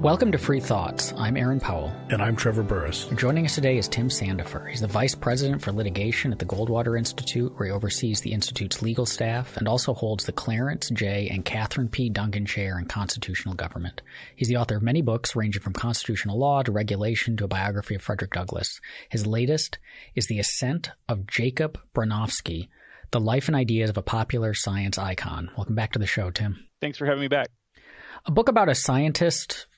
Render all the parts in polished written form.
Welcome to Free Thoughts. I'm Aaron Powell. And I'm Trevor Burrus. Joining us today is Tim Sandefur. He's the Vice President for Litigation at the Goldwater Institute, where he oversees the Institute's legal staff and also holds the Clarence J. and Catherine P. Duncan Chair in Constitutional Government. He's the author of many books ranging from constitutional law to regulation to a biography of Frederick Douglass. His latest is The Ascent of John Bronowski, The Life and Ideas of a Popular Science Icon. Welcome back to the show, Tim. Thanks for having me back. A book about a scientist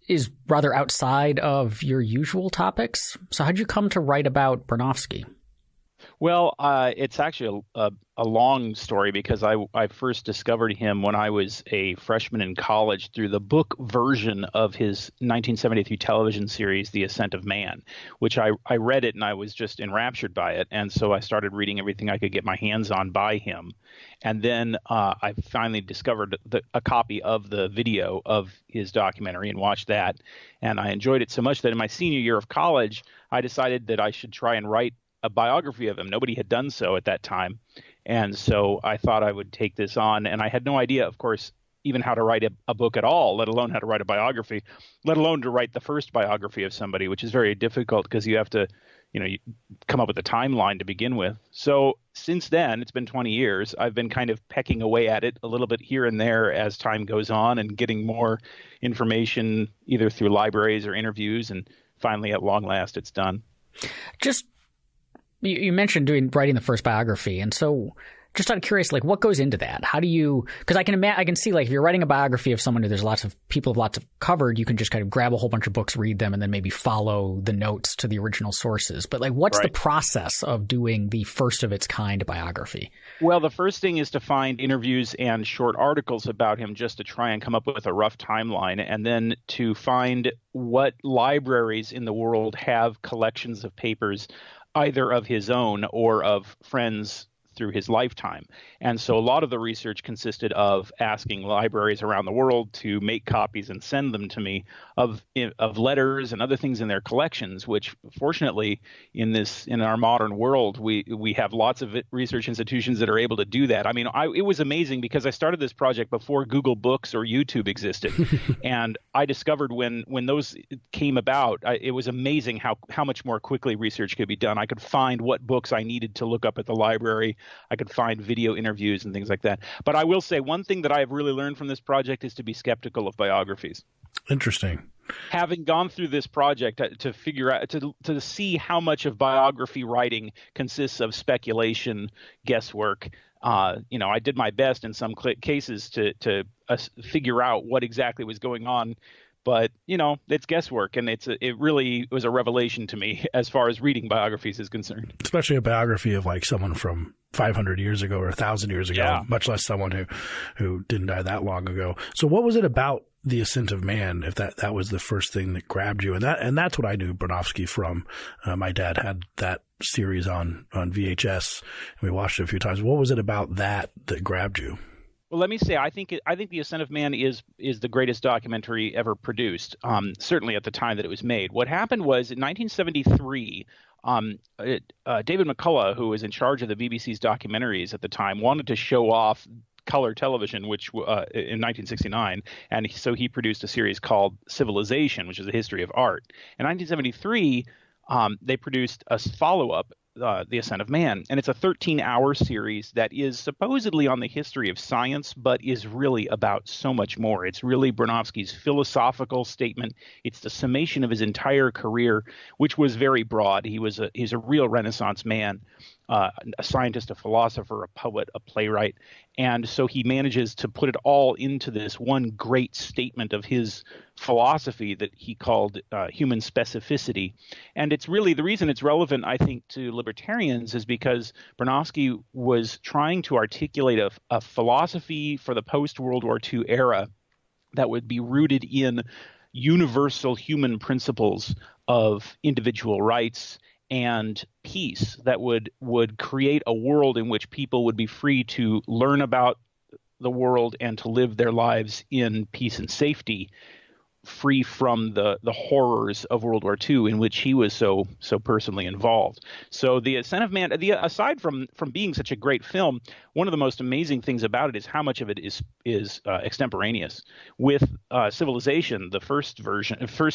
is rather outside of your usual topics. So how'd you come to write about Bronowski? Well, it's actually a long story because I first discovered him when I was a freshman in college through the book version of his 1973 television series, The Ascent of Man, which I read it and I was just enraptured by it. And so I started reading everything I could get my hands on by him. And then I finally discovered a copy of the video of his documentary and watched that. And I enjoyed it so much that in my senior year of college, I decided that I should try and write a biography of him. Nobody had done so at that time. And so I thought I would take this on. And I had no idea, of course, even how to write a book at all, let alone how to write a biography, let alone to write the first biography of somebody, which is very difficult because you have to, you come up with a timeline to begin with. So since then, it's been 20 years. I've been kind of pecking away at it a little bit here and there as time goes on and getting more information either through libraries or interviews. And finally, at long last, it's done. You mentioned writing the first biography, and so just out of curious, like what goes into that? How do you? Because I can see like if you're writing a biography of someone who there's lots of people have lots of covered, you can just kind of grab a whole bunch of books, read them, and then maybe follow the notes to the original sources. But like, what's the process of doing the first of its kind biography? Well, the first thing is to find interviews and short articles about him, just to try and come up with a rough timeline, and then to find what libraries in the world have collections of papers, either of his own or of friends through his lifetime. And so a lot of the research consisted of asking libraries around the world to make copies and send them to me of letters and other things in their collections, which fortunately in our modern world, we have lots of research institutions that are able to do that. I mean, it was amazing because I started this project before Google Books or YouTube existed. And I discovered when those came about, it was amazing how much more quickly research could be done. I could find what books I needed to look up at the library. I could find video interviews and things like that. But I will say one thing that I have really learned from this project is to be skeptical of biographies. Interesting. Having gone through this project to figure out, to see how much of biography writing consists of speculation, guesswork, I did my best in some cases to figure out what exactly was going on. But, it's guesswork, and it really was a revelation to me as far as reading biographies is concerned. Especially a biography of like someone from 500 years ago or 1,000 years ago, much less someone who didn't die that long ago. So what was it about The Ascent of Man, if that was the first thing that grabbed you? And that's what I knew Bronowski from. My dad had that series on VHS, and we watched it a few times. What was it about that grabbed you? Well, let me say, I think The Ascent of Man is the greatest documentary ever produced, certainly at the time that it was made. What happened was in 1973, David McCullough, who was in charge of the BBC's documentaries at the time, wanted to show off color television, which in 1969, and so he produced a series called Civilization, which is a history of art. In 1973, they produced a follow-up, The Ascent of Man. And it's a 13-hour series that is supposedly on the history of science, but is really about so much more. It's really Bronowski's philosophical statement. It's the summation of his entire career, which was very broad. He's a real Renaissance man, a scientist, a philosopher, a poet, a playwright. And so he manages to put it all into this one great statement of his philosophy that he called human specificity. And it's really the reason it's relevant, I think, to libertarians is because Bronowski was trying to articulate a philosophy for the post-World War II era that would be rooted in universal human principles of individual rights and peace, that would create a world in which people would be free to learn about the world and to live their lives in peace and safety free from the horrors of World War II, in which he was so personally involved. So the Ascent of Man, aside from being such a great film, one of the most amazing things about it is how much of it is extemporaneous. With Civilization, the first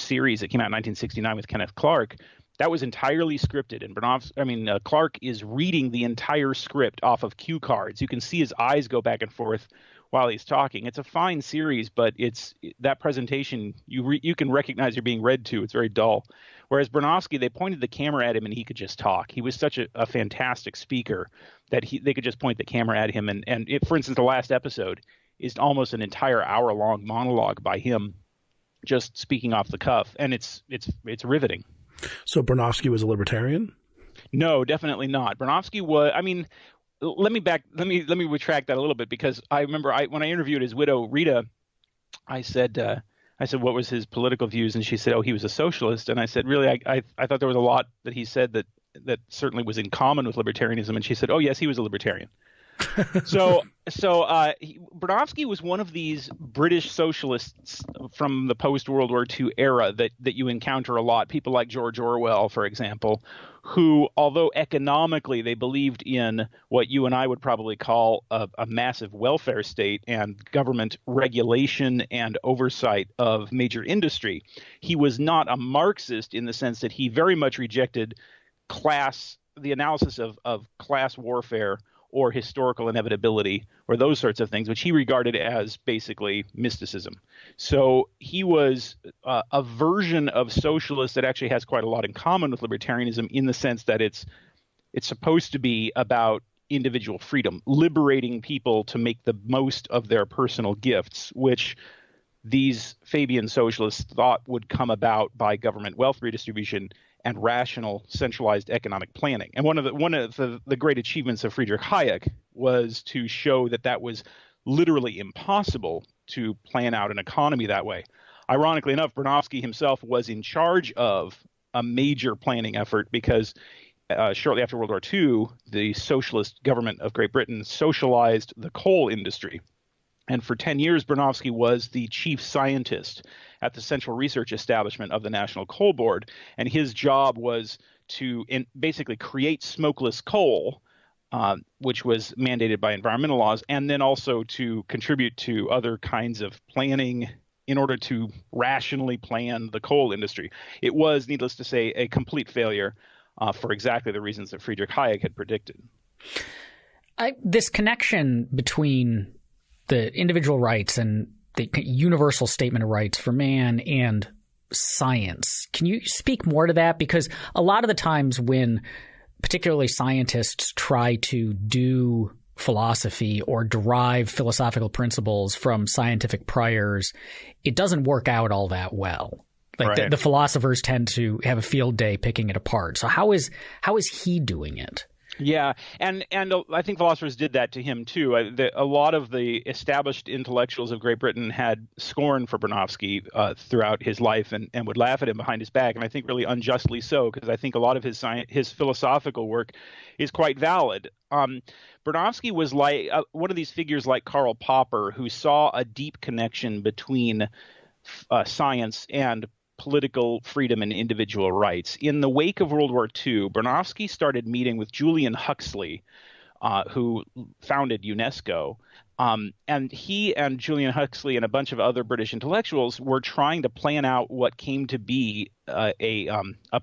series that came out in 1969 with Kenneth Clark, that was entirely scripted, and Clark is reading the entire script off of cue cards. You can see his eyes go back and forth while he's talking. It's a fine series, but it's that presentation you can recognize you're being read to. It's very dull. Whereas Bronowski, they pointed the camera at him and he could just talk. He was such a fantastic speaker that they could just point the camera at him. And for instance, the last episode is almost an entire hour-long monologue by him just speaking off the cuff, and it's riveting. So Bronowski was a libertarian? No, definitely not. Bronowski was. Let me retract that a little bit, because I remember when I interviewed his widow Rita, I said what was his political views, and she said, oh, he was a socialist. And I said, really, I thought there was a lot that he said that certainly was in common with libertarianism. And she said, oh yes, he was a libertarian. So Bronowski was one of these British socialists from the post-World War II era that you encounter a lot. People like George Orwell, for example, who, although economically they believed in what you and I would probably call a massive welfare state and government regulation and oversight of major industry, he was not a Marxist in the sense that he very much rejected the analysis of class warfare or historical inevitability, or those sorts of things, which he regarded as basically mysticism. So he was a version of socialist that actually has quite a lot in common with libertarianism, in the sense that it's supposed to be about individual freedom, liberating people to make the most of their personal gifts, which these Fabian socialists thought would come about by government wealth redistribution and rational centralized economic planning. And one of the great achievements of Friedrich Hayek was to show that was literally impossible to plan out an economy that way. Ironically enough, Bronowski himself was in charge of a major planning effort, because shortly after World War II, the socialist government of Great Britain socialized the coal industry. And for 10 years, Bronowski was the chief scientist at the central research establishment of the National Coal Board. And his job was to basically create smokeless coal, which was mandated by environmental laws, and then also to contribute to other kinds of planning in order to rationally plan the coal industry. It was, needless to say, a complete failure for exactly the reasons that Friedrich Hayek had predicted. This connection between the individual rights and the universal statement of rights for man and science. Can you speak more to that? Because a lot of the times when particularly scientists try to do philosophy or derive philosophical principles from scientific priors, it doesn't work out all that well. Like right. the philosophers tend to have a field day picking it apart. So how is he doing it? Yeah, and I think philosophers did that to him too. A lot of the established intellectuals of Great Britain had scorn for Bronowski throughout his life and would laugh at him behind his back, and I think really unjustly so, because I think a lot of his philosophical work is quite valid. Bronowski was like one of these figures like Karl Popper, who saw a deep connection between science and political freedom and individual rights. In the wake of World War II, Bronowski started meeting with Julian Huxley, who founded UNESCO. And he and Julian Huxley and a bunch of other British intellectuals were trying to plan out what came to be a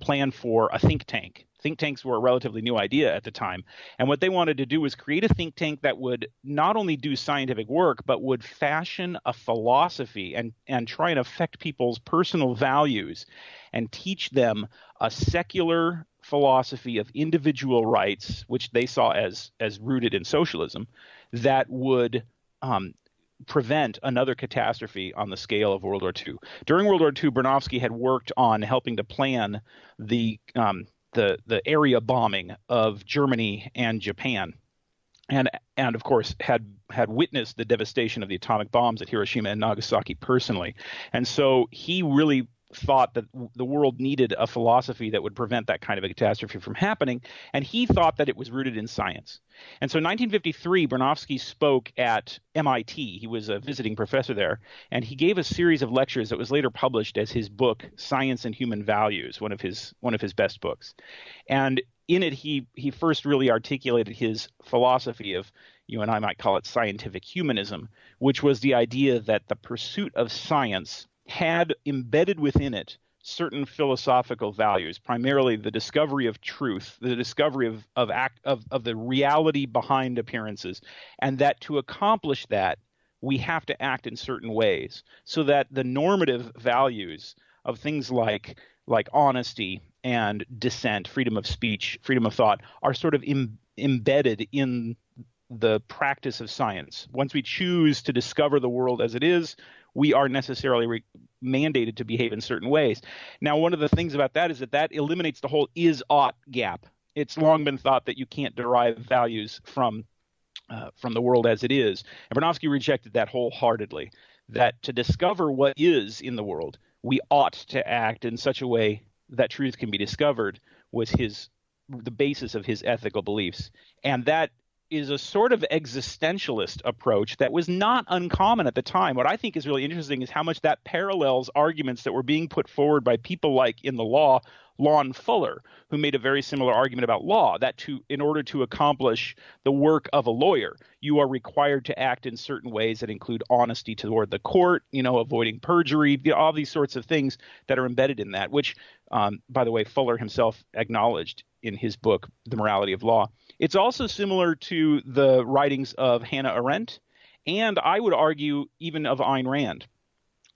plan for a think tank. Think tanks were a relatively new idea at the time. And what they wanted to do was create a think tank that would not only do scientific work, but would fashion a philosophy and try and affect people's personal values and teach them a secular philosophy of individual rights, which they saw as rooted in socialism, that would prevent another catastrophe on the scale of World War II. During World War II, Bronowski had worked on helping to plan the area bombing of Germany and Japan, and of course had witnessed the devastation of the atomic bombs at Hiroshima and Nagasaki personally. And so he really thought that the world needed a philosophy that would prevent that kind of a catastrophe from happening, and he thought that it was rooted in science. And so in 1953, Bronowski spoke at MIT. He was a visiting professor there, and he gave a series of lectures that was later published as his book, Science and Human Values, one of his best books. And in it, he first really articulated his philosophy of, you and I might call it scientific humanism, which was the idea that the pursuit of science had embedded within it certain philosophical values, primarily the discovery of truth, the discovery of the reality behind appearances, and that to accomplish that, we have to act in certain ways, so that the normative values of things like honesty and dissent, freedom of speech, freedom of thought, are sort of embedded in the practice of science. Once we choose to discover the world as it is, we are necessarily mandated to behave in certain ways. Now, one of the things about that is that eliminates the whole is-ought gap. It's long been thought that you can't derive values from the world as it is. And Bronowski rejected that wholeheartedly, that to discover what is in the world, we ought to act in such a way that truth can be discovered, was the basis of his ethical beliefs. And that is a sort of existentialist approach that was not uncommon at the time. What I think is really interesting is how much that parallels arguments that were being put forward by people like in the law, Lon Fuller, who made a very similar argument about law, that in order to accomplish the work of a lawyer, you are required to act in certain ways that include honesty toward the court, avoiding perjury, all these sorts of things that are embedded in that, which, by the way, Fuller himself acknowledged in his book, The Morality of Law. It's also similar to the writings of Hannah Arendt, and I would argue even of Ayn Rand.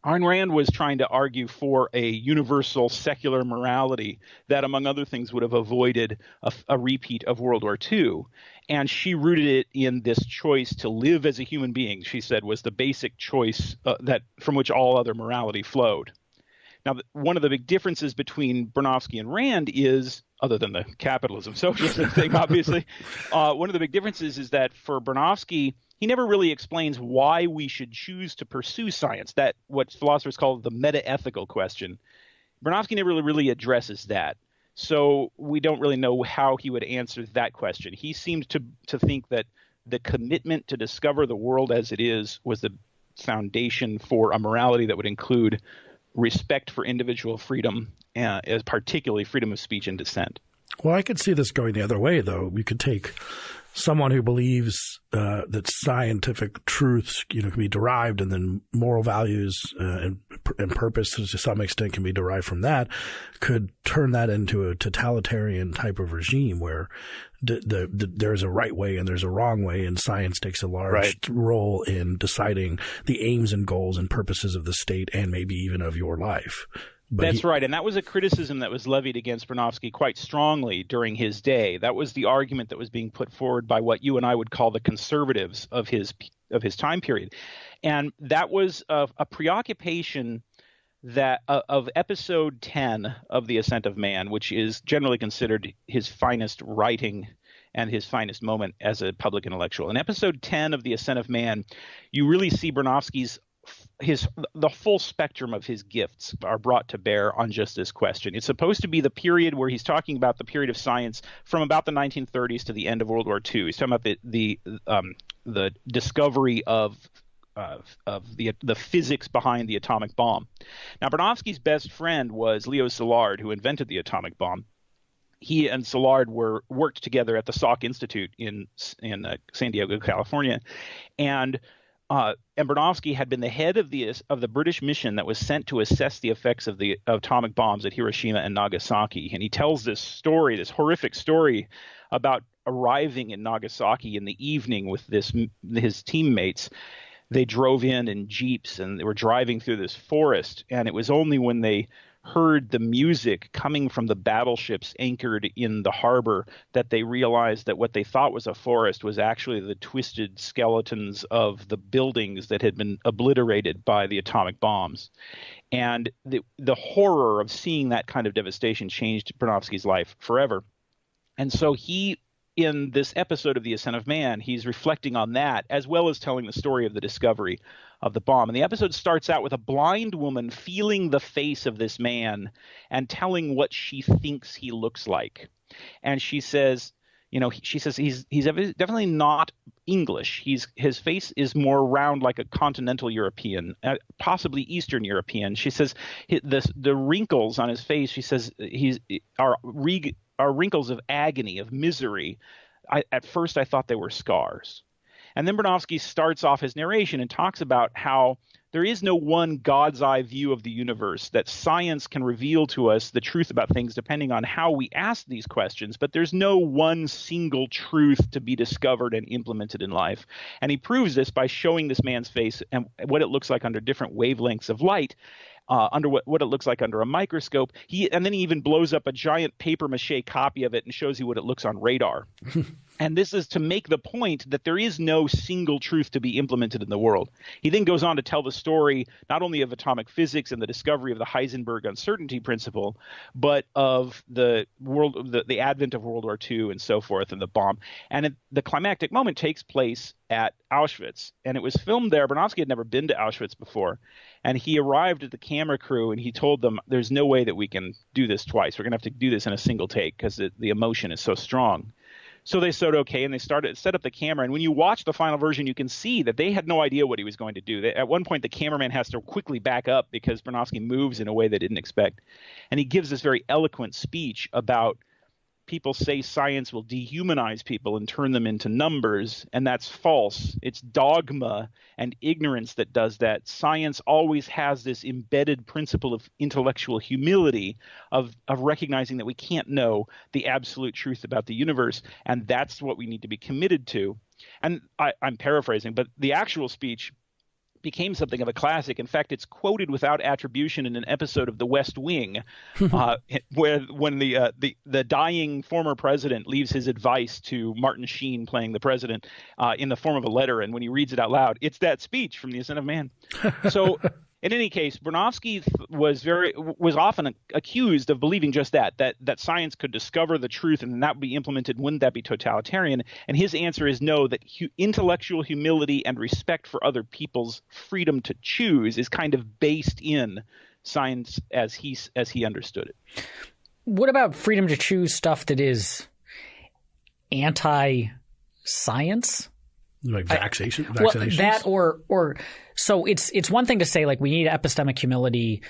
Ayn Rand was trying to argue for a universal secular morality that, among other things, would have avoided a repeat of World War II. And she rooted it in this choice to live as a human being, she said, was the basic choice from which all other morality flowed. Now, one of the big differences between Bronowski and Rand is, other than the capitalism socialism thing, obviously, one of the big differences is that for Bronowski, he never really explains why we should choose to pursue science, that what philosophers call the meta-ethical question. Bronowski never really addresses that. So we don't really know how he would answer that question. He seemed to think that the commitment to discover the world as it is was the foundation for a morality that would include respect for individual freedom, as particularly freedom of speech and dissent. Well, I could see this going the other way, though. We could take someone who believes that scientific truths, can be derived, and then moral values and purpose to some extent can be derived from that, could turn that into a totalitarian type of regime where there's a right way and there's a wrong way, and science takes a large role in deciding the aims and goals and purposes of the state and maybe even of your life. That's right. And that was a criticism that was levied against Bronowski quite strongly during his day. That was the argument that was being put forward by what you and I would call the conservatives of his time period. And that was a preoccupation of episode 10 of The Ascent of Man, which is generally considered his finest writing and his finest moment as a public intellectual. In episode 10 of The Ascent of Man, you really see Bronowski's the full spectrum of his gifts are brought to bear on just this question. It's supposed to be the period where he's talking about the period of science from about the 1930s to the end of World War II. He's talking about the discovery of the physics behind the atomic bomb. Now, Bronowski's best friend was Leo Szilard, who invented the atomic bomb. He and Szilard worked together at the Salk Institute in San Diego, California, and Bronowski had been the head of the British mission that was sent to assess the effects of the atomic bombs at Hiroshima and Nagasaki. And he tells this story, this horrific story, about arriving in Nagasaki in the evening with his teammates. They drove in jeeps and they were driving through this forest. And it was only when they heard the music coming from the battleships anchored in the harbor that they realized that what they thought was a forest was actually the twisted skeletons of the buildings that had been obliterated by the atomic bombs. And the horror of seeing that kind of devastation changed Bronowski's life forever. And so he in this episode of The Ascent of Man, he's reflecting on that as well as telling the story of the discovery of the bomb. And the episode starts out with a blind woman feeling the face of this man and telling what she thinks he looks like. And she says, he's definitely not English. His face is more round like a continental European, possibly Eastern European. She says the wrinkles on his face, she says, are wrinkles of agony, of misery. At first I thought they were scars. And then Bronowski starts off his narration and talks about how there is no one God's eye view of the universe, that science can reveal to us the truth about things depending on how we ask these questions, but there's no one single truth to be discovered and implemented in life. And he proves this by showing this man's face and what it looks like under different wavelengths of light. Under what it looks like under a microscope. And then he even blows up a giant paper mache copy of it and shows you what it looks on radar. And this is to make the point that there is no single truth to be implemented in the world. He then goes on to tell the story not only of atomic physics and the discovery of the Heisenberg uncertainty principle, but of the advent of World War II and so forth, and the bomb. And the climactic moment takes place at Auschwitz, and it was filmed there. Bronowski had never been to Auschwitz before, and he arrived at the camera crew and he told them, there's no way that we can do this twice. We're going to have to do this in a single take because the emotion is so strong. So they said okay, and they set up the camera. And when you watch the final version, you can see that they had no idea what he was going to do. At one point, the cameraman has to quickly back up because Bronowski moves in a way they didn't expect. And he gives this very eloquent speech about people say science will dehumanize people and turn them into numbers, and that's false. It's dogma and ignorance that does that. Science always has this embedded principle of intellectual humility, of recognizing that we can't know the absolute truth about the universe, and that's what we need to be committed to. And I'm paraphrasing, but the actual speech became something of a classic. In fact, it's quoted without attribution in an episode of The West Wing, where when the dying former president leaves his advice to Martin Sheen playing the president in the form of a letter, and when he reads it out loud, it's that speech from The Ascent of Man. So in any case, Bronowski was often accused of believing just that science could discover the truth and that would be implemented. Wouldn't that be totalitarian? And his answer is no, that intellectual humility and respect for other people's freedom to choose is kind of based in science as he understood it. What about freedom to choose stuff that is anti-science? Like vaccinations? Well, that or so it's one thing to say like we need epistemic humility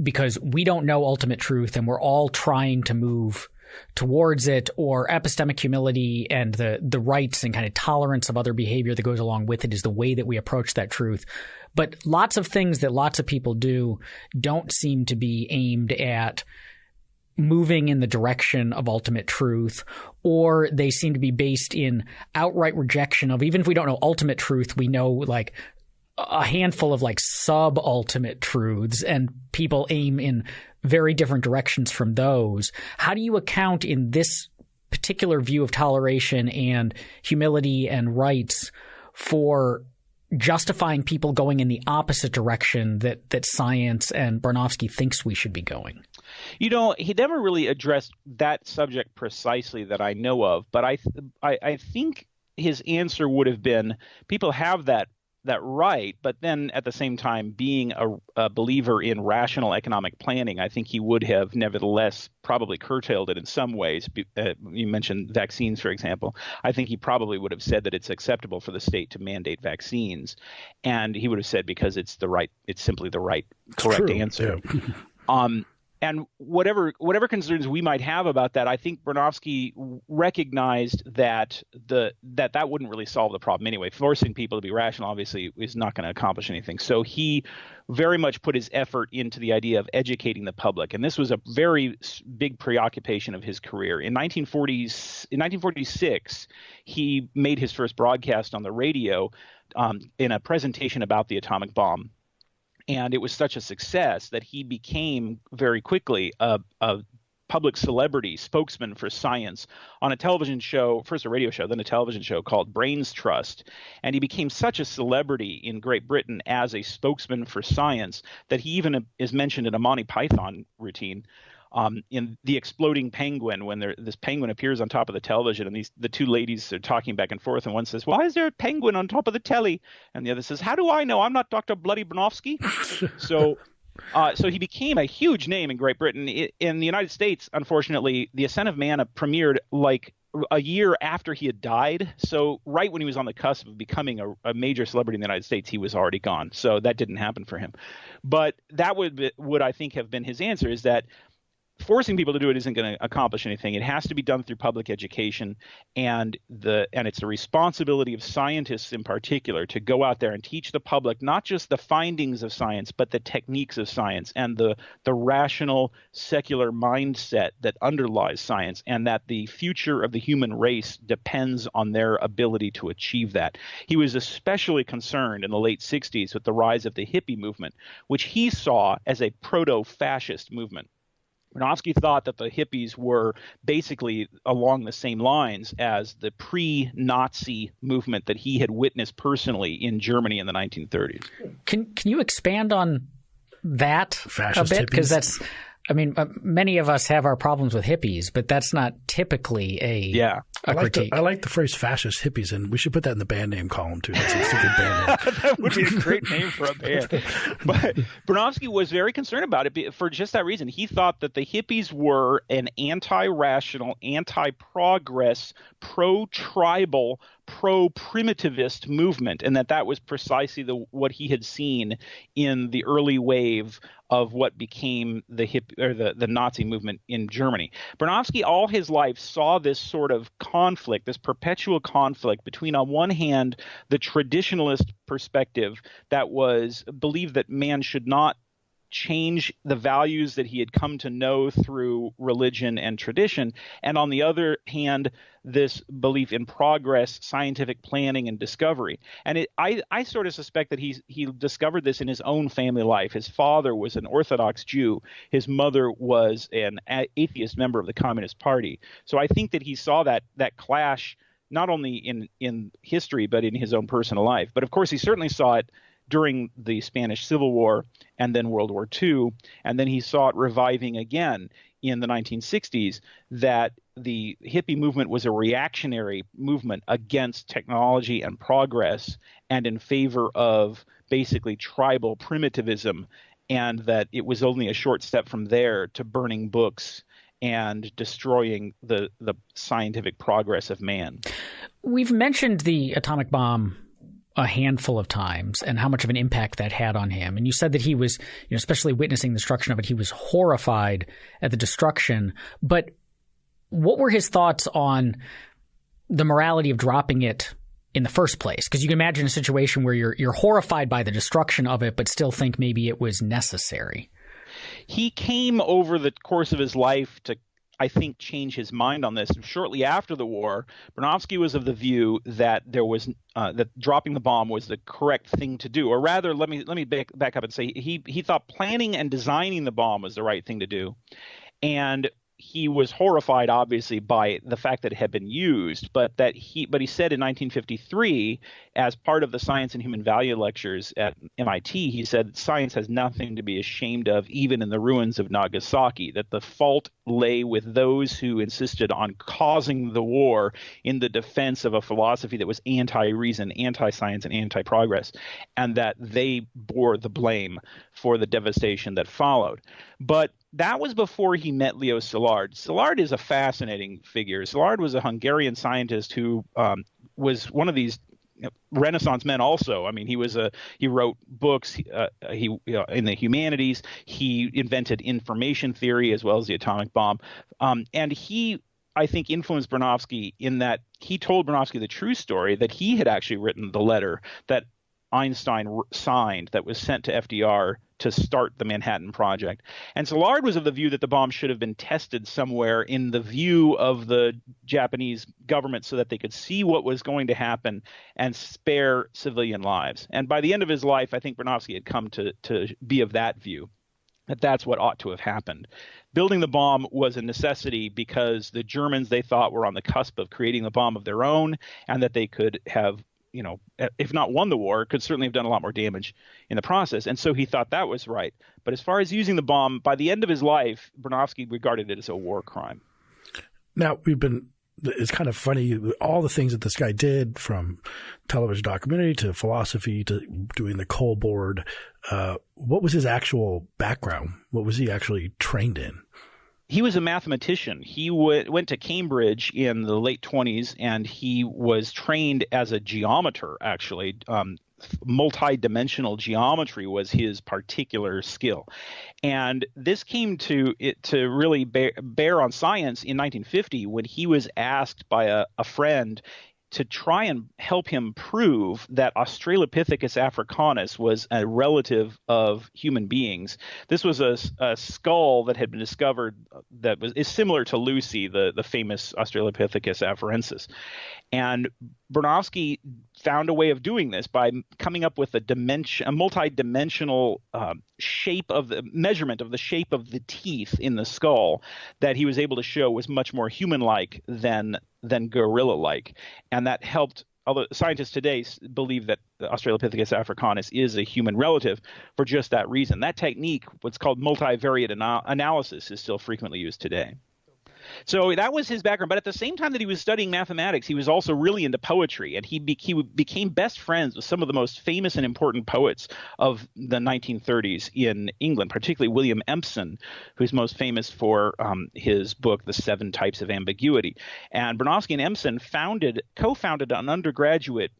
because we don't know ultimate truth and we're all trying to move towards it, or epistemic humility and the rights and kind of tolerance of other behavior that goes along with it is the way that we approach that truth. But lots of things that lots of people do don't seem to be aimed at moving in the direction of ultimate truth, or they seem to be based in outright rejection of, even if we don't know ultimate truth, we know like a handful of like sub-ultimate truths, and people aim in very different directions from those. How do you account in this particular view of toleration and humility and rights for justifying people going in the opposite direction that science and Bronowski thinks we should be going? He never really addressed that subject precisely that I know of, but I think his answer would have been people have that right, but then at the same time being a believer in rational economic planning, I think he would have nevertheless probably curtailed it in some ways. You mentioned vaccines, for example. I think he probably would have said that it's acceptable for the state to mandate vaccines, and he would have said because it's simply the right correct answer. Yeah. And whatever concerns we might have about that, I think Bronowski recognized that that wouldn't really solve the problem anyway. Forcing people to be rational obviously is not going to accomplish anything. So he very much put his effort into the idea of educating the public, and this was a very big preoccupation of his career. In 1946, he made his first broadcast on the radio in a presentation about the atomic bomb. And it was such a success that he became very quickly a public celebrity, spokesman for science on a television show, first a radio show, then a television show called Brains Trust. And he became such a celebrity in Great Britain as a spokesman for science that he even is mentioned in a Monty Python routine. in The Exploding Penguin, when this penguin appears on top of the television, and the two ladies are talking back and forth, and one says, "Why is there a penguin on top of the telly?" And the other says, "How do I know? I'm not Dr. Bloody Bronowski." So he became a huge name in Great Britain. In the United States, unfortunately, The Ascent of Man premiered like a year after he had died. So right when he was on the cusp of becoming a major celebrity in the United States, he was already gone. So that didn't happen for him. But that would I think have been his answer, is that forcing people to do it isn't going to accomplish anything. It has to be done through public education, and it's the responsibility of scientists in particular to go out there and teach the public not just the findings of science, but the techniques of science and the rational secular mindset that underlies science, and that the future of the human race depends on their ability to achieve that. He was especially concerned in the late 60s with the rise of the hippie movement, which he saw as a proto-fascist movement. Bronowski thought that the hippies were basically along the same lines as the pre-Nazi movement that he had witnessed personally in Germany in the 1930s. Can you expand on that Fascist a bit? Because hippies? Many of us have our problems with hippies, but that's not typically a critique. I like the phrase fascist hippies, and we should put that in the band name column too. That's a good band name. That would be a great name for a band. But Bronowski was very concerned about it for just that reason. He thought that the hippies were an anti-rational, anti-progress, pro-tribal, pro-primitivist movement, and that was precisely what he had seen in the early wave of what became the Nazi movement in Germany. Bronowski all his life saw this sort of conflict, this perpetual conflict between, on one hand, the traditionalist perspective that believed that man should not change the values that he had come to know through religion and tradition, and on the other hand, this belief in progress, scientific planning, and discovery. And I sort of suspect that he discovered this in his own family life. His father was an Orthodox Jew. His mother was an atheist member of the Communist Party. So I think that he saw that clash not only in history but in his own personal life. But of course, he certainly saw it during the Spanish Civil War and then World War II, and then he saw it reviving again in the 1960s, that the hippie movement was a reactionary movement against technology and progress and in favor of basically tribal primitivism, and that it was only a short step from there to burning books and destroying the scientific progress of man. We've mentioned the atomic bomb a handful of times and how much of an impact that had on him. And you said that he was, especially witnessing the destruction of it, he was horrified at the destruction. But what were his thoughts on the morality of dropping it in the first place? Because you can imagine a situation where you're horrified by the destruction of it, but still think maybe it was necessary. He came over the course of his life to, I think, change his mind on this. Shortly after the war, Bronowski was of the view that that dropping the bomb was the correct thing to do. Or rather, let me back up and say he thought planning and designing the bomb was the right thing to do. And he was horrified, obviously, by the fact that it had been used, but he said in 1953, as part of the Science and Human Value lectures at MIT, he said science has nothing to be ashamed of, even in the ruins of Nagasaki, that the fault lay with those who insisted on causing the war in the defense of a philosophy that was anti-reason, anti-science, and anti-progress, and that they bore the blame for the devastation that followed. But that was before he met Leo Szilard. Szilard is a fascinating figure. Szilard was a Hungarian scientist who was one of these Renaissance men also. I mean, he wrote books in the humanities. He invented information theory as well as the atomic bomb. And he, I think, influenced Bronowski in that he told Bronowski the true story that he had actually written the letter that Einstein signed that was sent to FDR to start the Manhattan Project. And Szilard was of the view that the bomb should have been tested somewhere in the view of the Japanese government so that they could see what was going to happen and spare civilian lives. And by the end of his life, I think Bronowski had come to be of that view, that that's what ought to have happened. Building the bomb was a necessity because the Germans, they thought, were on the cusp of creating the bomb of their own, and that they could have if not won the war, could certainly have done a lot more damage in the process. And so he thought that was right. But as far as using the bomb, by the end of his life, Bronowski regarded it as a war crime. Now, it's kind of funny, all the things that this guy did, from television documentary to philosophy to doing the coal board. What was his actual background? What was he actually trained in? He was a mathematician. He went to Cambridge in the late 20s, and he was trained as a geometer, actually. Multi-dimensional geometry was his particular skill. And this came to really bear on science in 1950 when he was asked by a friend to try and help him prove that Australopithecus africanus was a relative of human beings. This was a skull that had been discovered that is similar to Lucy, the famous Australopithecus afarensis. And Bronowski found a way of doing this by coming up with a multi-dimensional measurement of the shape of the teeth in the skull that he was able to show was much more human-like than gorilla-like. And that helped, although scientists today believe that Australopithecus africanus is a human relative for just that reason. That technique, what's called multivariate analysis, is still frequently used today. So that was his background. But at the same time that he was studying mathematics, he was also really into poetry. And he became best friends with some of the most famous and important poets of the 1930s in England, particularly William Empson, who's most famous for his book, The Seven Types of Ambiguity. And Bronowski and Empson co-founded an undergraduate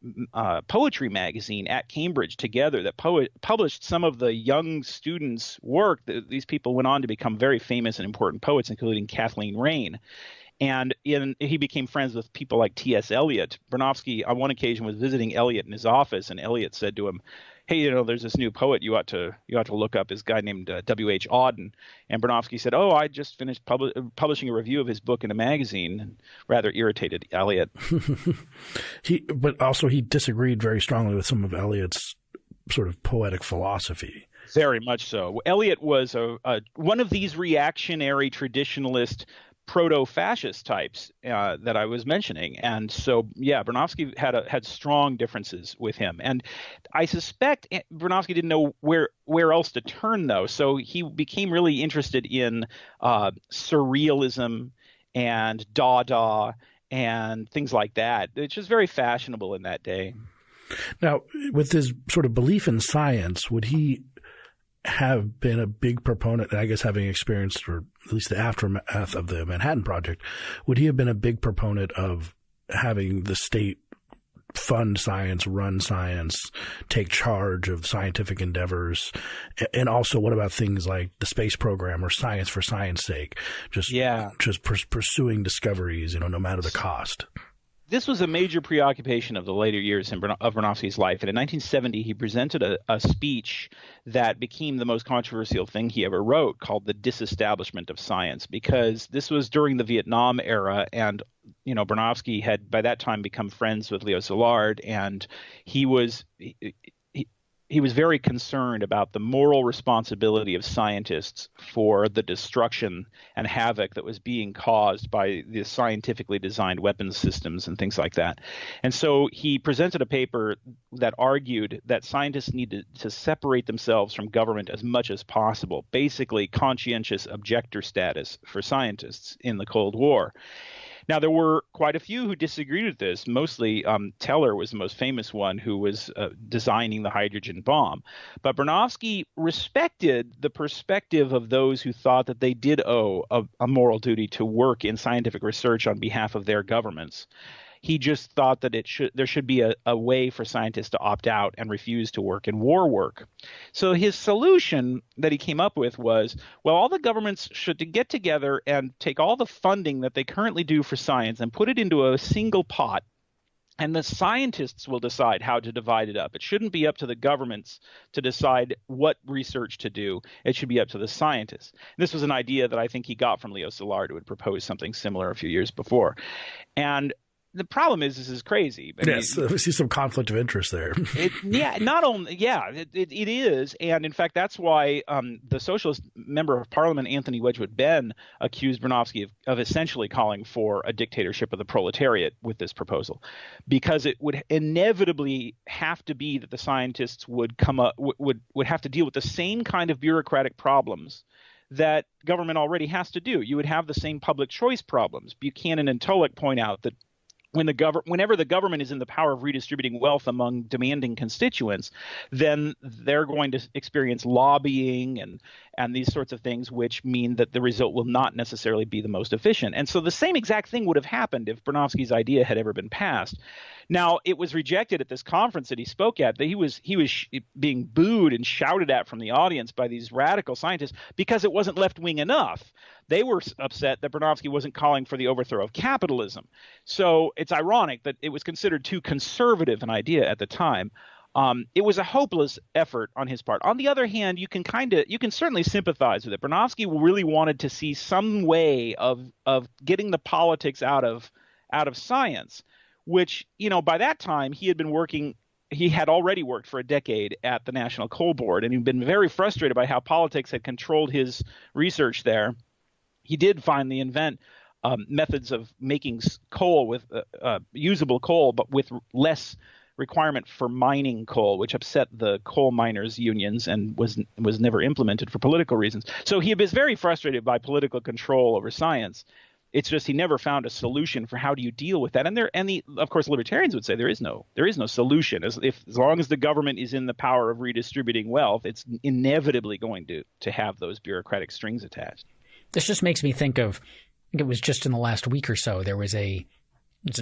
poetry magazine at Cambridge together that published some of the young students' work. These people went on to become very famous and important poets, including Kathleen Raine. And he became friends with people like T.S. Eliot. Bronowski, on one occasion, was visiting Eliot in his office, and Eliot said to him, "Hey, there's this new poet you ought to look up. This guy named W.H. Auden." And Bronowski said, "Oh, I just finished publishing a review of his book in a magazine," and rather irritated Eliot. But also he disagreed very strongly with some of Eliot's sort of poetic philosophy. Very much so. Eliot was one of these reactionary traditionalist proto-fascist types that I was mentioning. And so, yeah, Bronowski had strong differences with him. And I suspect Bronowski didn't know where else to turn, though. So he became really interested in surrealism and Dada and things like that, which was very fashionable in that day. Now, with his sort of belief in science, would he have been a big proponent, I guess having experienced, or at least the aftermath of the Manhattan Project, would he have been a big proponent of having the state fund science, run science, take charge of scientific endeavors? And also, what about things like the space program or science for science sake? Just pursuing discoveries, no matter the cost. This was a major preoccupation of the later years of Bronowski's life. And in 1970, he presented a speech that became the most controversial thing he ever wrote, called The Disestablishment of Science, because this was during the Vietnam era. And, Bronowski had by that time become friends with Leo Szilard, and he was very concerned about the moral responsibility of scientists for the destruction and havoc that was being caused by the scientifically designed weapons systems and things like that. And so he presented a paper that argued that scientists needed to separate themselves from government as much as possible, basically conscientious objector status for scientists in the Cold War. Now, there were quite a few who disagreed with this. Mostly Teller was the most famous one, who was designing the hydrogen bomb. But Bronowski respected the perspective of those who thought that they did owe a moral duty to work in scientific research on behalf of their governments. He just thought that there should be a way for scientists to opt out and refuse to work in war work. So his solution that he came up with was, well, all the governments should get together and take all the funding that they currently do for science and put it into a single pot, and the scientists will decide how to divide it up. It shouldn't be up to the governments to decide what research to do. It should be up to the scientists. And this was an idea that I think he got from Leo Szilard, who had proposed something similar a few years before. And the problem is this is crazy. Yes, we see some conflict of interest there. It is. And in fact, that's why the Socialist member of Parliament, Anthony Wedgwood Benn, accused Bronowski of essentially calling for a dictatorship of the proletariat with this proposal, because it would inevitably have to be that the scientists would have to deal with the same kind of bureaucratic problems that government already has to do. You would have the same public choice problems. Buchanan and Tulloch point out that whenever the government is in the power of redistributing wealth among demanding constituents, then they're going to experience lobbying and these sorts of things, which mean that the result will not necessarily be the most efficient. And so the same exact thing would have happened if Bronowski's idea had ever been passed. Now, it was rejected at this conference that he spoke at. That he was being booed and shouted at from the audience by these radical scientists because it wasn't left-wing enough. They were upset that Bronowski wasn't calling for the overthrow of capitalism. So it's ironic that it was considered too conservative an idea at the time. It was a hopeless effort on his part. On the other hand, you can certainly sympathize with it. Bronowski really wanted to see some way of getting the politics out of science, which, by that time he had already worked for a decade at the National Coal Board, and he'd been very frustrated by how politics had controlled his research there. He did finally invent methods of making coal with usable coal, but with less requirement for mining coal, which upset the coal miners' unions and was never implemented for political reasons. So he was very frustrated by political control over science. It's just he never found a solution for how do you deal with that. Of course, libertarians would say there is no solution. As long as the government is in the power of redistributing wealth, it's inevitably going to have those bureaucratic strings attached. This just makes me think of, I think it was just in the last week or so, there was an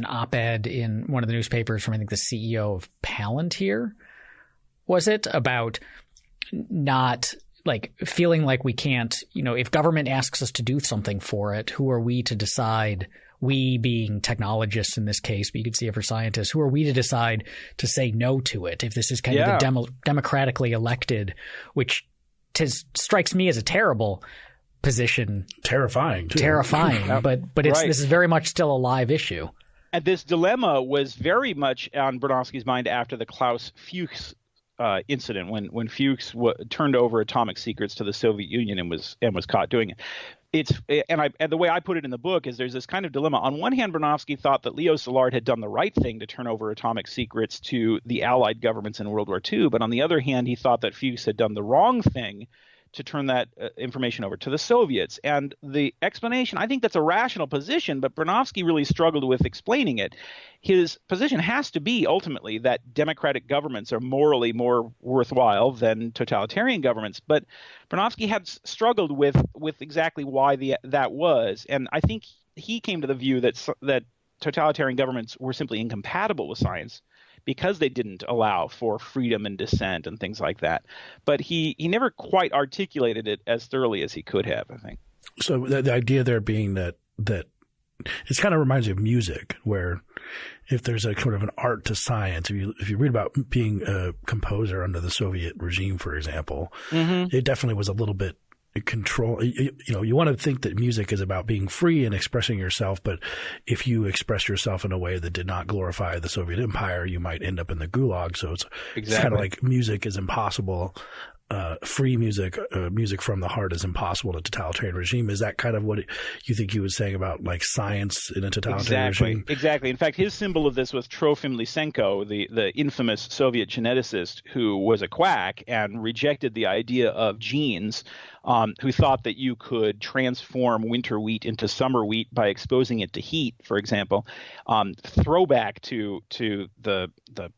op-ed in one of the newspapers from, I think, the CEO of Palantir, was it, about not feeling like we can't, if government asks us to do something for it, who are we to decide, we being technologists in this case, but you could see it for scientists, who are we to decide to say no to it if this is kind of the democratically elected, which strikes me as a terrible position. Terrifying, too. But this is very much still a live issue. And this dilemma was very much on Bronowski's mind after the Klaus Fuchs incident, when Fuchs turned over atomic secrets to the Soviet Union and was caught doing it. And the way I put it in the book is there's this kind of dilemma. On one hand, Bronowski thought that Leo Szilard had done the right thing to turn over atomic secrets to the Allied governments in World War II, but on the other hand, he thought that Fuchs had done the wrong thing to turn that information over to the Soviets. And the explanation, I think that's a rational position, but Bronowski really struggled with explaining it. His position has to be ultimately that democratic governments are morally more worthwhile than totalitarian governments. But Bronowski had struggled with exactly why that was. And I think he came to the view that totalitarian governments were simply incompatible with science, because they didn't allow for freedom and dissent and things like that. But he never quite articulated it as thoroughly as he could have, I think. So the idea there being that it kind of reminds me of music, where if there's a sort of an art to science, if you read about being a composer under the Soviet regime, for example, it definitely was a little bit control. You want to think that music is about being free and expressing yourself, but if you express yourself in a way that did not glorify the Soviet Empire, you might end up in the gulag. So it's kind of like music is impossible. Free music, music from the heart is impossible in a totalitarian regime. Is that kind of what you think he was saying about science in a totalitarian regime? Exactly. In fact, his symbol of this was Trofim Lysenko, the infamous Soviet geneticist who was a quack and rejected the idea of genes, who thought that you could transform winter wheat into summer wheat by exposing it to heat, for example. Throwback to the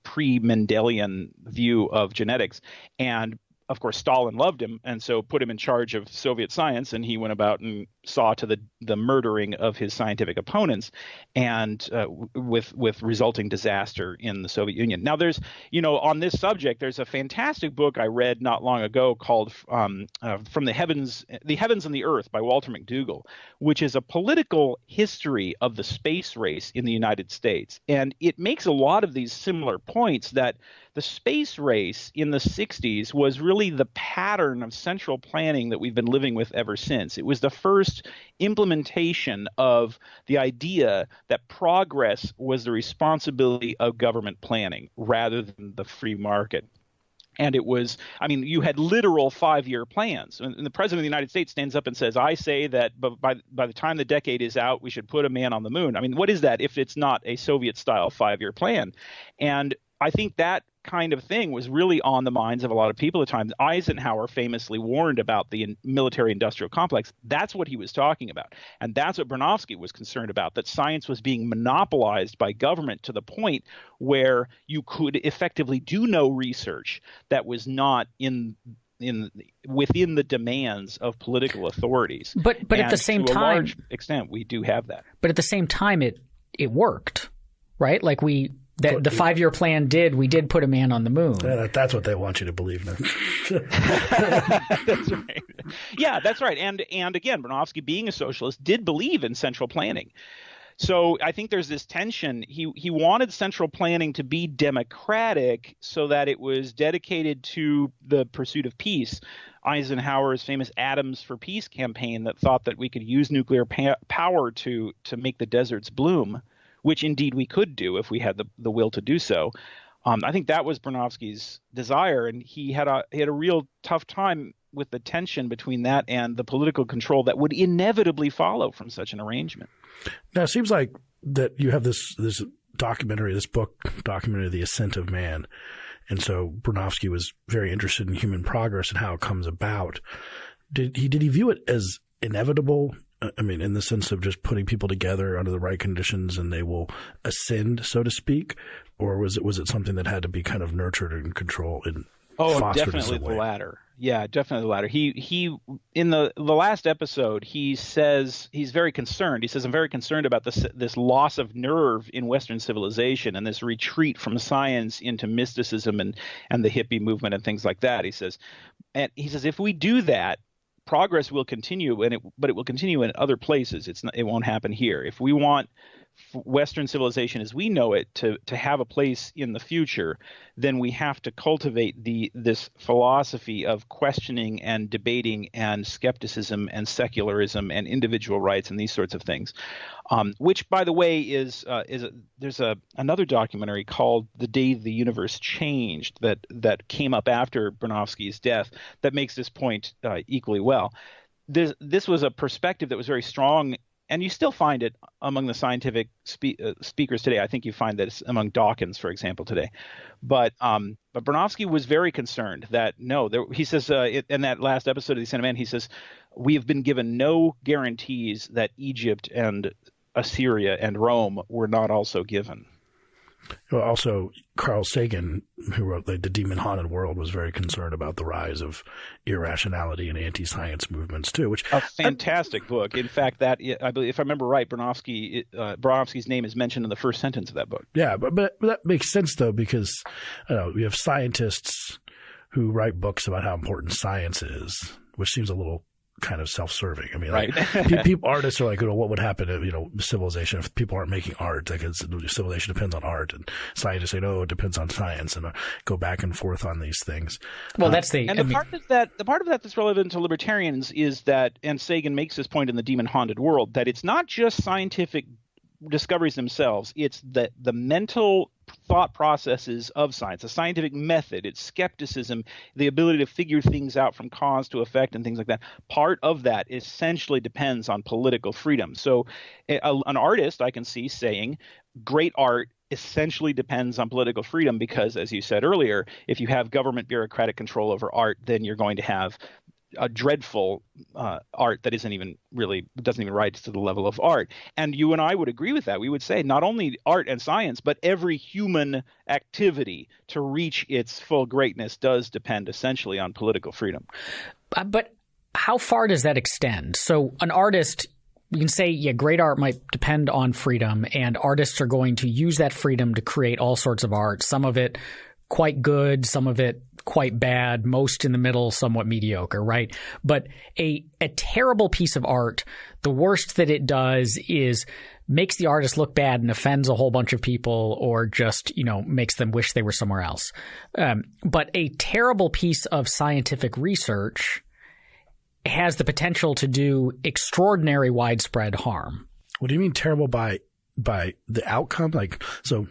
pre-Mendelian view of genetics. And of course, Stalin loved him and so put him in charge of Soviet science, and he went about and saw to the murdering of his scientific opponents, and with resulting disaster in the Soviet Union. Now, there's, on this subject, there's a fantastic book I read not long ago called From the Heavens and the Earth by Walter McDougall, which is a political history of the space race in the United States. And it makes a lot of these similar points, that the space race in the 60s was really really the pattern of central planning that we've been living with ever since. It was the first implementation of the idea that progress was the responsibility of government planning rather than the free market. And it was, I mean, you had literal 5-year plans. And the president of the United States stands up and says, I say that by the time the decade is out, we should put a man on the moon. I mean, what is that if it's not a Soviet-style 5-year plan? And I think that kind of thing was really on the minds of a lot of people at the time. Eisenhower famously warned about the military-industrial complex. That's what he was talking about. And that's what Bronowski was concerned about, that science was being monopolized by government to the point where you could effectively do no research that was not within the demands of political authorities. But at the same time, to a large extent, we do have that. But at the same time, it worked, right? Like the 5-year plan we did put a man on the moon. Yeah, that's what they want you to believe now. That's right. Yeah, that's right. And again, Bronowski, being a socialist, did believe in central planning. So I think there's this tension. He wanted central planning to be democratic so that it was dedicated to the pursuit of peace. Eisenhower's famous Atoms for Peace campaign that thought that we could use nuclear power to make the deserts bloom, which indeed we could do if we had the will to do so. I think that was Bronowski's desire, and he had a real tough time with the tension between that and the political control that would inevitably follow from such an arrangement. Now, it seems like that you have this documentary, this book documentary, The Ascent of Man, and so Bronowski was very interested in human progress and how it comes about. Did he view it as inevitable? I mean, in the sense of just putting people together under the right conditions and they will ascend, so to speak, or was it something that had to be kind of nurtured and controlled and fostered? Definitely the latter. Yeah, definitely the latter. He in the last episode, he says he's very concerned. He says, I'm very concerned about this loss of nerve in Western civilization and this retreat from science into mysticism and the hippie movement and things like that. He says if we do that, progress will continue, but it will continue in other places. It won't happen here. If we want Western civilization as we know it to have a place in the future, then we have to cultivate this philosophy of questioning and debating and skepticism and secularism and individual rights and these sorts of things. Which, by the way, there's another documentary called "The Day the Universe Changed" that came up after Bronowski's death that makes this point equally well. This was a perspective that was very strong. And you still find it among the scientific speakers today. I think you find that it's among Dawkins, for example, today. But Bronowski was very concerned that he says in that last episode of The Ascent of Man, he says, we have been given no guarantees that Egypt and Assyria and Rome were not also given. Well, also, Carl Sagan, who wrote The Demon-Haunted World, was very concerned about the rise of irrationality and anti-science movements, too. Which a fantastic book. In fact, I believe, if I remember right, Bronowski's name is mentioned in the first sentence of that book. Yeah, but that makes sense, though, because we have scientists who write books about how important science is, which seems a little kind of self-serving. I mean, right. Artists are like, what would happen to, civilization if people aren't making art? Because civilization depends on art, and scientists say, no, it depends on science, and go back and forth on these things. Well, the part of that that's relevant to libertarians is that, and Sagan makes this point in The Demon-Haunted World, that it's not just scientific discoveries themselves, it's the mental thought processes of science, a scientific method, it's skepticism, the ability to figure things out from cause to effect and things like that. Part of that essentially depends on political freedom. So an artist I can see saying great art essentially depends on political freedom because, as you said earlier, if you have government bureaucratic control over art, then you're going to have a dreadful art that doesn't even rise to the level of art. And you and I would agree with that. We would say not only art and science, but every human activity to reach its full greatness does depend essentially on political freedom. But how far does that extend? So an artist, we can say, great art might depend on freedom, and artists are going to use that freedom to create all sorts of art, some of it quite good, some of it quite bad, most in the middle, somewhat mediocre, right? But a terrible piece of art, the worst that it does is makes the artist look bad and offends a whole bunch of people, or just, makes them wish they were somewhere else. But a terrible piece of scientific research has the potential to do extraordinary widespread harm. What do you mean terrible by the outcome? Like, so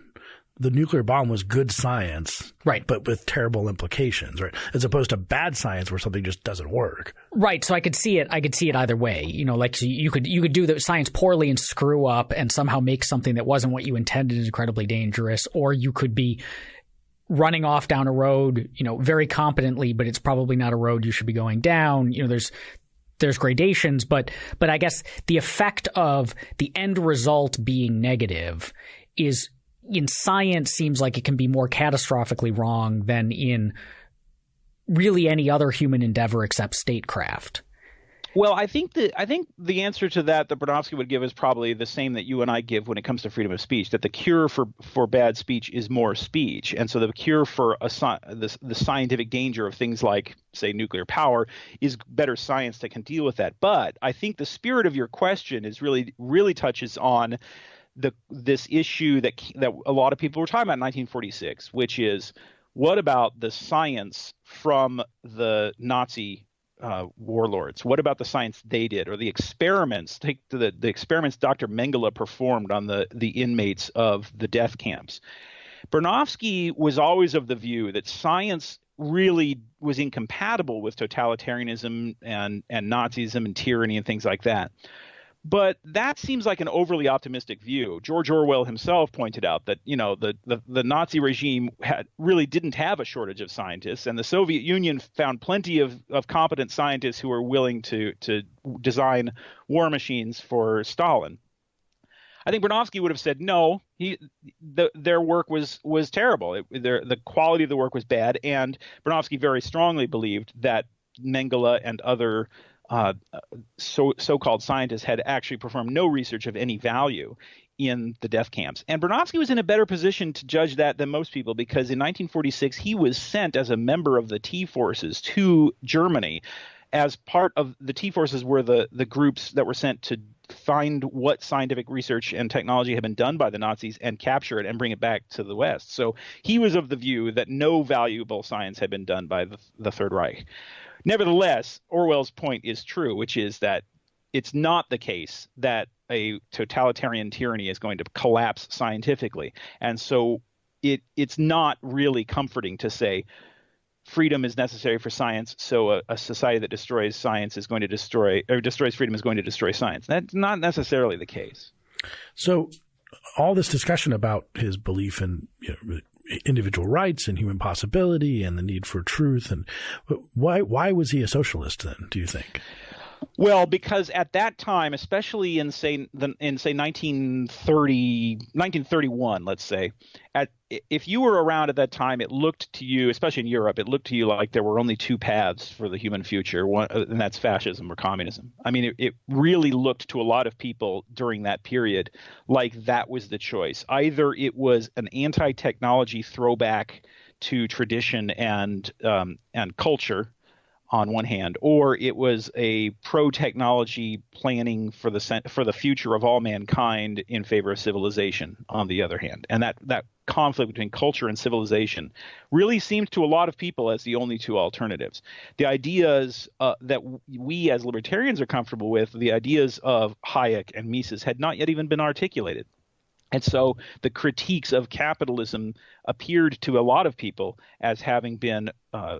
the nuclear bomb was good science, right? But with terrible implications, right? As opposed to bad science where something just doesn't work. Right. So I could see it either way. Like you could do the science poorly and screw up and somehow make something that wasn't what you intended incredibly dangerous, or you could be running off down a road, very competently, but it's probably not a road you should be going down. There's gradations, but I guess the effect of the end result being negative is, in science, seems like it can be more catastrophically wrong than in really any other human endeavor except statecraft. Well, I think the answer to that Bronowski would give is probably the same that you and I give when it comes to freedom of speech, that the cure for bad speech is more speech. And so the cure for the scientific danger of things like, say, nuclear power is better science that can deal with that. But I think the spirit of your question is really touches on this issue that a lot of people were talking about in 1946, which is, what about the science from the Nazi warlords? What about the science they did, or the experiments? Take the experiments Dr. Mengele performed on the inmates of the death camps. Bronowski was always of the view that science really was incompatible with totalitarianism and Nazism and tyranny and things like that. But that seems like an overly optimistic view. George Orwell himself pointed out that, the Nazi regime really didn't have a shortage of scientists, and the Soviet Union found plenty of competent scientists who were willing to design war machines for Stalin. I think Bronowski would have said no. Their work was terrible. The quality of the work was bad, and Bronowski very strongly believed that Mengele and other so-called scientists had actually performed no research of any value in the death camps. And Bronowski was in a better position to judge that than most people, because in 1946 he was sent as a member of the T-forces to Germany. As part of the T-forces were the groups that were sent to find what scientific research and technology had been done by the Nazis and capture it and bring it back to the West. So he was of the view that no valuable science had been done by the Third Reich. Nevertheless, Orwell's point is true, which is that it's not the case that a totalitarian tyranny is going to collapse scientifically. And so it's not really comforting to say freedom is necessary for science, so a society that destroys science is going to destroys freedom is going to destroy science. That's not necessarily the case. So all this discussion about his belief in individual rights and human possibility and the need for truth, and why was he a socialist then, do you think? Well, because at that time, especially in say 1931, let's say, if you were around at that time, it looked to you, especially in Europe, it looked to you like there were only two paths for the human future, and that's fascism or communism. I mean, it really looked to a lot of people during that period like that was the choice. Either it was an anti-technology throwback to tradition and culture on one hand, or it was a pro-technology planning for the future of all mankind in favor of civilization on the other hand. And that conflict between culture and civilization really seemed to a lot of people as the only two alternatives. The ideas that we as libertarians are comfortable with, the ideas of Hayek and Mises, had not yet even been articulated. And so the critiques of capitalism appeared to a lot of people as having been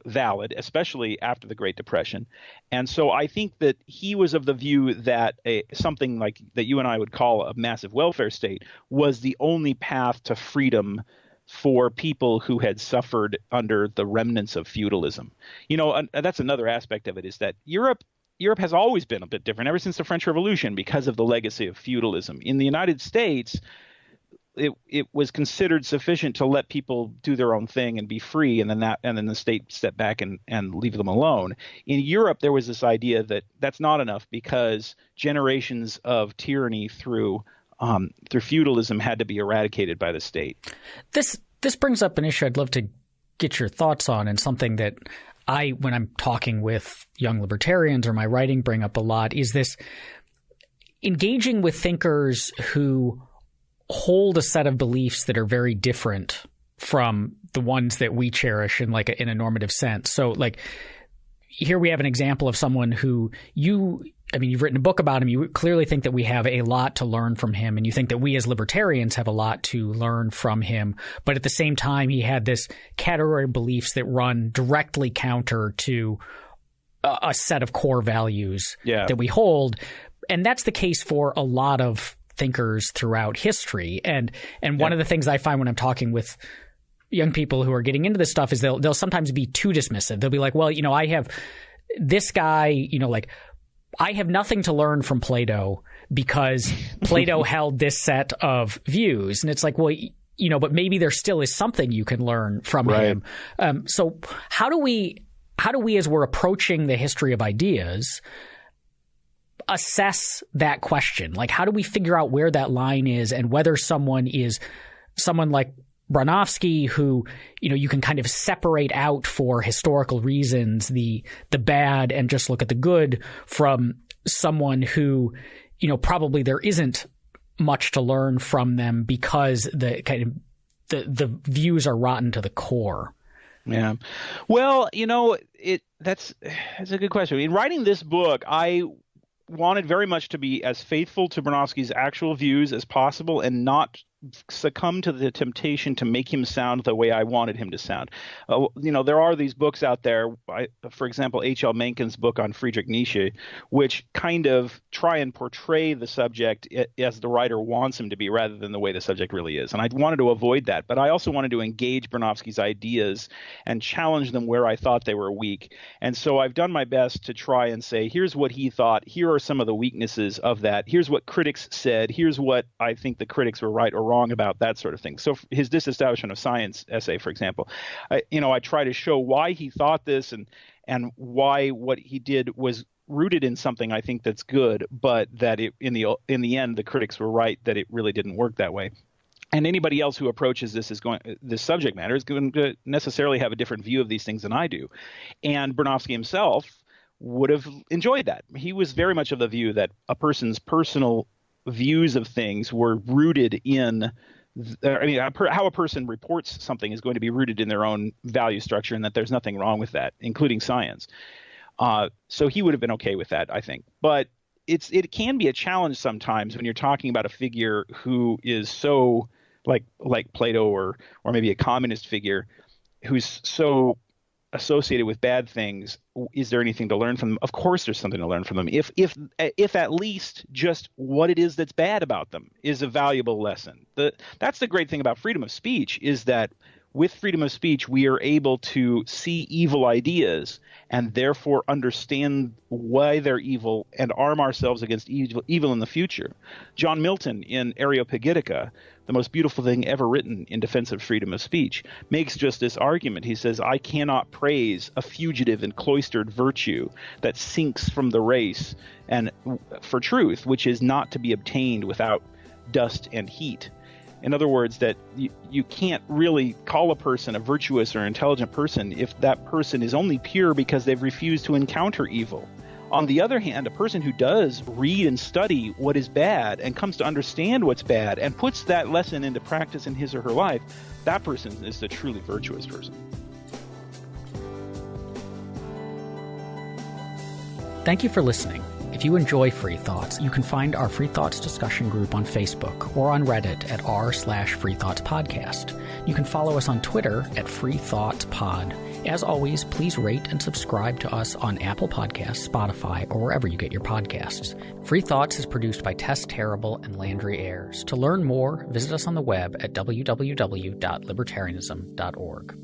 valid, especially after the Great Depression. And so I think that he was of the view that something like that you and I would call a massive welfare state was the only path to freedom for people who had suffered under the remnants of feudalism. And that's another aspect of it, is that Europe has always been a bit different ever since the French Revolution because of the legacy of feudalism. In the United States, it was considered sufficient to let people do their own thing and be free, and then the state step back and leave them alone. In Europe, there was this idea that that's not enough because generations of tyranny through feudalism had to be eradicated by the state. This brings up an issue I'd love to get your thoughts on, and something that when I'm talking with young libertarians or my writing, bring up a lot, is this. engaging with thinkers who hold a set of beliefs that are very different from the ones that we cherish in in a normative sense. So here we have an example of someone who you've written a book about him. You clearly think that we have a lot to learn from him, and you think that we as libertarians have a lot to learn from him. But at the same time, he had this category of beliefs that run directly counter to a set of core values that we hold. And that's the case for a lot of thinkers throughout history. And one of the things I find when I'm talking with young people who are getting into this stuff is they'll sometimes be too dismissive. They'll be like, well, I have this guy, I have nothing to learn from Plato because Plato held this set of views. And it's like, well, but maybe there still is something you can learn from him. So how do we, as we're approaching the history of ideas, assess that question? How do we figure out where that line is and whether someone is someone like Bronowski, who, you can kind of separate out for historical reasons the bad and just look at the good, from someone who, probably there isn't much to learn from them because the views are rotten to the core. Yeah. Well, that's a good question. In writing this book, I wanted very much to be as faithful to Bronowski's actual views as possible and not succumb to the temptation to make him sound the way I wanted him to sound. There are these books out there, for example, H.L. Mencken's book on Friedrich Nietzsche, which kind of try and portray the subject as the writer wants him to be rather than the way the subject really is. And I wanted to avoid that, but I also wanted to engage Bronowski's ideas and challenge them where I thought they were weak. And so I've done my best to try and say, here's what he thought, here are some of the weaknesses of that, here's what critics said, here's what I think the critics were right or wrong about, that sort of thing. So his Disestablishment of Science essay, for example, I try to show why he thought this and why what he did was rooted in something I think that's good, but that in the end the critics were right that it really didn't work that way. And anybody else who approaches this subject matter is going to necessarily have a different view of these things than I do. And Bronowski himself would have enjoyed that. He was very much of the view that a person's personal views of things were rooted in how a person reports something is going to be rooted in their own value structure, and that there's nothing wrong with that, including science. So he would have been okay with that, I think. But it can be a challenge sometimes when you're talking about a figure who is so like Plato or maybe a communist figure who's so associated with bad things. Is there anything to learn from them? Of course there's something to learn from them. If at least just what it is that's bad about them is a valuable lesson. That's the great thing about freedom of speech, is that with freedom of speech, we are able to see evil ideas and therefore understand why they're evil and arm ourselves against evil in the future. John Milton in Areopagitica, the most beautiful thing ever written in defense of freedom of speech, makes just this argument. He says, I cannot praise a fugitive and cloistered virtue that sinks from the race and for truth, which is not to be obtained without dust and heat. In other words, that you can't really call a person a virtuous or intelligent person if that person is only pure because they've refused to encounter evil. On the other hand, a person who does read and study what is bad and comes to understand what's bad and puts that lesson into practice in his or her life, that person is the truly virtuous person. Thank you for listening. If you enjoy Free Thoughts, you can find our Free Thoughts discussion group on Facebook or on Reddit at r/freethoughtspodcast. You can follow us on Twitter at freethoughtspod. As always, please rate and subscribe to us on Apple Podcasts, Spotify, or wherever you get your podcasts. Free Thoughts is produced by Tess Terrible and Landry Ayers. To learn more, visit us on the web at www.libertarianism.org.